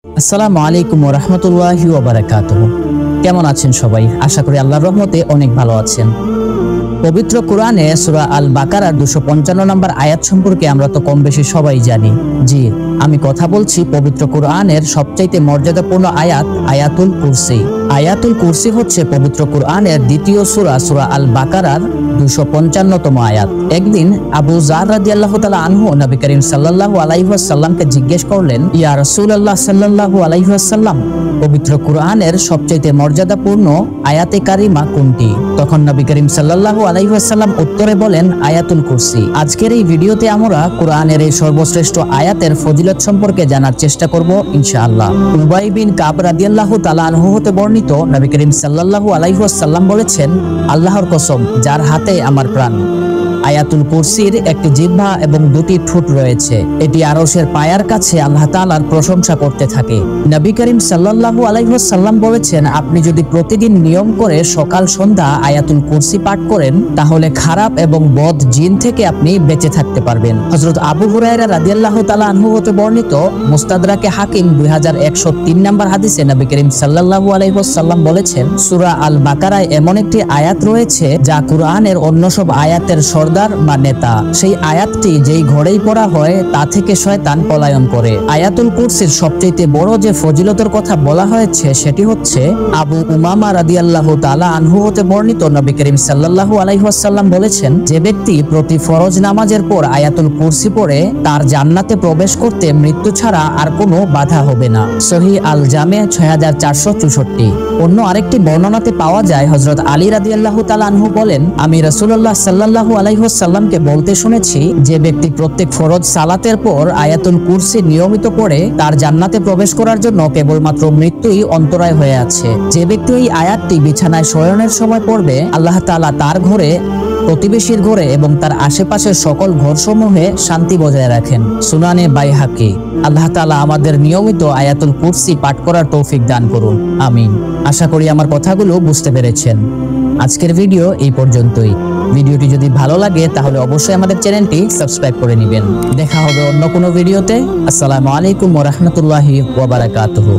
আসসালামু আলাইকুম ওয়া রাহমাতুল্লাহি ওয়া বারাকাতুহু। কেমন আছেন সবাই? আশা করি আল্লাহর রহমতে অনেক ভালো আছেন। পবিত্র কোরআনে সূরা আল বাকারার 255 নম্বর আয়াত সম্পর্কে আমরা তো কম বেশি সবাই জানি। জি, আমি কথা বলছি পবিত্র কোরআনের সবচাইতে মর্যাদাপূর্ণ আয়াত আয়াতুল কুরসি। আয়াতুল কুরসি হচ্ছে পবিত্র কোরআনের দ্বিতীয় সূরা সূরা আল বাকারার 255তম আয়াত। একদিন আবু যার রাদিয়াল্লাহু তাআলা আনহু নবী করিম সাল্লাল্লাহু আলাইহি ওয়াসাল্লামকে জিজ্ঞেস করলেন, ইয়া রাসূলুল্লাহ সাল্লাল্লাহু আলাইহি ওয়াসাল্লাম, পবিত্র কোরআনের সবচাইতে মর্যাদাপূর্ণ আয়াতে কারিমা কোনটি? তখন নবী করিম সাল্লাল্লাহু আলাইহি ওয়াসাল্লাম উত্তরে বলেন, আয়াতুল কুরসি। আজকের এই ভিডিওতে আমরা কোরআনের এই সর্বশ্রেষ্ঠ আয়াতের ফজিলত সম্পর্কে জানার চেষ্টা করব ইনশাআল্লাহ। উবাই বিন কাব রাদিয়াল্লাহু তাআলা আনহু হতে বর্ণিত, নবী করিম সাল্লাল্লাহু আলাইহি ওয়াসাল্লাম বলেছেন, আল্লাহর কসম যার হাতে আমার প্রাণ, আয়াতুল কুরসির একটি জিহ্বা এবং দুটি ঠোঁট রয়েছে। এটি আরশের পায়ার কাছে আল্লাহ তাআলার প্রশংসা করতে থাকে। নবী করিম সাল্লাল্লাহু আলাইহি ওয়াসাল্লাম বলেছেন, আপনি যদি প্রতিদিন নিয়ম করে সকাল সন্ধ্যা আয়াতুল কুরসি পাঠ করেন, তাহলে খারাপ এবং বদ জিন থেকে আপনি বেঁচে থাকতে পারবেন। হযরত আবু হুরায়রা রাদিয়াল্লাহু তাআলা আনহু হতে বর্ণিত মুস্তাদরাকে হাকিম 2103 নম্বর হাদিসে নবী করিম সাল্লাল্লাহু আলাইহি ওয়াসাল্লাম বলেছেন, সূরা আল বাকারায় এমন একটি আয়াত রয়েছে যা কুরআনের অন্য সব আয়াতের বা নেতা। সেই আয়াতটি যেই ঘরেই পড়া হয় তা থেকে শয়তান পলায়ন করে। আয়াতুল কুরসির সবচেয়ে বড় যে ফজিলতের কথা বলা হয়েছে সেটি হচ্ছে আবু উমামা রাদিয়াল্লাহু তাআলা আনহু হতে বর্ণিত, নবী করিম সাল্লাল্লাহু আলাইহি ওয়াসাল্লাম বলেছেন, যে ব্যক্তি প্রতি ফরজ নামাজের পর আয়াতুল কুরসি পড়ে, তার জান্নাতে প্রবেশ করতে মৃত্যু ছাড়া আর কোনো বাধা হবে না। সহিহ আল জামে 6464। অন্য আরেকটি বর্ণনাতে পাওয়া যায়, হযরত আলী রাদিয়াল্লাহু তাআলা আনহু বলেন, আমি রাসূলুল্লাহ সাল্লাল্লাহু আলাইহি ওয়াসাল্লামকে বলতে শুনেছি, যে ব্যক্তি প্রত্যেক ফরজ সালাতের পর আয়াতুল কুরসি নিয়মিত পড়ে, তার জান্নাতে প্রবেশ করার জন্য কেবলমাত্র মৃত্যুই অন্তরায় হয়ে আছে। যে ব্যক্তি এই আয়াতটি বিছানায় শয়নের সময় পড়বে, আল্লাহ তাআলা তার ঘরে, প্রতিবেশীর ঘরে এবং তার আশেপাশের সকল ঘরসমূহে শান্তি বজায় রাখেন। সুনানে বাইহাকি। আল্লাহ তাআলা আমাদের নিয়মিত আয়াতুল কুরসি পাঠ করার তৌফিক দান করুন, আমিন। আশা করি আমার কথাগুলো বুঝতে পেরেছেন। আজকের ভিডিও এই পর্যন্তই। ভিডিওটি যদি ভালো লাগে তাহলে অবশ্যই আমাদের চ্যানেলটি সাবস্ক্রাইব করে নেবেন। দেখা হবে অন্য কোনো ভিডিওতে। আসসালামু আলাইকুম ওয়া রাহমাতুল্লাহি ওয়া বারাকাতুহু।